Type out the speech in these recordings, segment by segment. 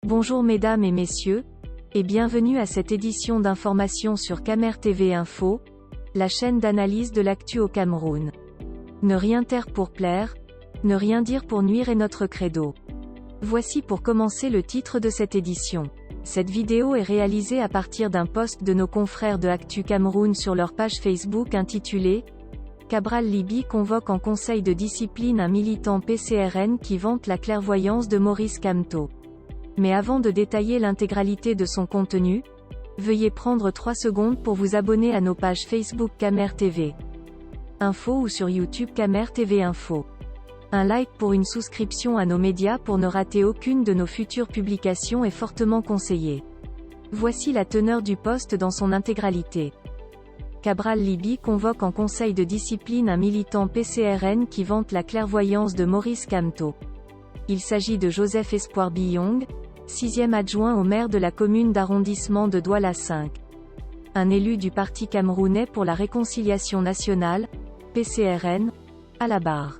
Bonjour mesdames et messieurs, et bienvenue à cette édition d'information sur Camer TV Info, la chaîne d'analyse de l'actu au Cameroun. Ne rien taire pour plaire, ne rien dire pour nuire est notre credo. Voici pour commencer le titre de cette édition. Cette vidéo est réalisée à partir d'un post de nos confrères de Actu Cameroun sur leur page Facebook intitulée « Cabral Libby convoque en conseil de discipline un militant PCRN qui vante la clairvoyance de Maurice Kamto ». Mais avant de détailler l'intégralité de son contenu, veuillez prendre 3 secondes pour vous abonner à nos pages Facebook Camer TV Info ou sur YouTube Camer TV Info. Un like pour une souscription à nos médias pour ne rater aucune de nos futures publications est fortement conseillé. Voici la teneur du post dans son intégralité. Cabral Libby convoque en conseil de discipline un militant PCRN qui vante la clairvoyance de Maurice Kamto. Il s'agit de Joseph Espoir Biyong, 6e adjoint au maire de la commune d'arrondissement de Douala 5. Un élu du Parti camerounais pour la réconciliation nationale, PCRN, à la barre.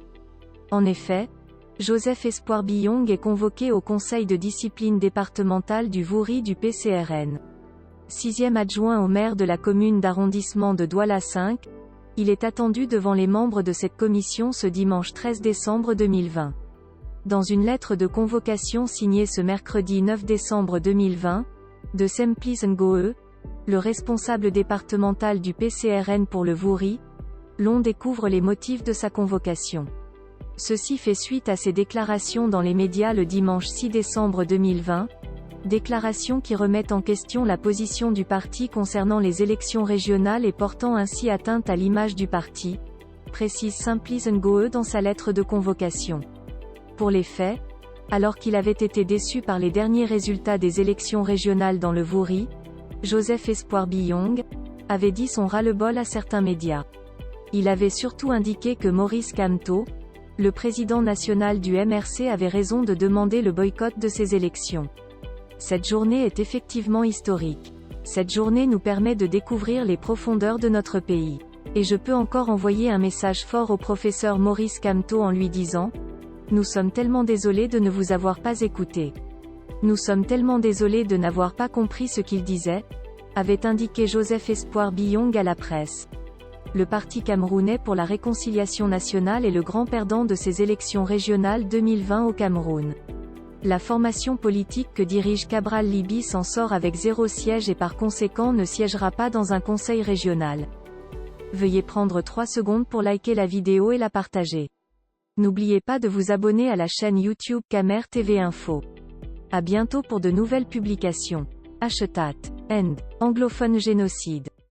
En effet, Joseph Espoir Biyong est convoqué au conseil de discipline départemental du Vouri du PCRN. 6e adjoint au maire de la commune d'arrondissement de Douala 5, il est attendu devant les membres de cette commission ce dimanche 13 décembre 2020. Dans une lettre de convocation signée ce mercredi 9 décembre 2020, de Semplis Ngoe, le responsable départemental du PCRN pour le Vouri, l'on découvre les motifs de sa convocation. Ceci fait suite à ses déclarations dans les médias le dimanche 6 décembre 2020, déclarations qui remettent en question la position du parti concernant les élections régionales et portant ainsi atteinte à l'image du parti, précise Semplis Ngoe dans sa lettre de convocation. Pour les faits, alors qu'il avait été déçu par les derniers résultats des élections régionales dans le Vouri, Joseph Espoir Biyong avait dit son ras-le-bol à certains médias. Il avait surtout indiqué que Maurice Kamto, le président national du MRC, avait raison de demander le boycott de ces élections. Cette journée est effectivement historique. Cette journée nous permet de découvrir les profondeurs de notre pays. Et je peux encore envoyer un message fort au professeur Maurice Kamto en lui disant: nous sommes tellement désolés de ne vous avoir pas écouté. Nous sommes tellement désolés de n'avoir pas compris ce qu'il disait, avait indiqué Joseph Espoir Biyong à la presse. Le Parti camerounais pour la réconciliation nationale est le grand perdant de ces élections régionales 2020 au Cameroun. La formation politique que dirige Cabral Libby s'en sort avec 0 siège et par conséquent ne siégera pas dans un conseil régional. Veuillez prendre 3 secondes pour liker la vidéo et la partager. N'oubliez pas de vous abonner à la chaîne YouTube Camer TV Info. À bientôt pour de nouvelles publications. #End. Anglophone génocide.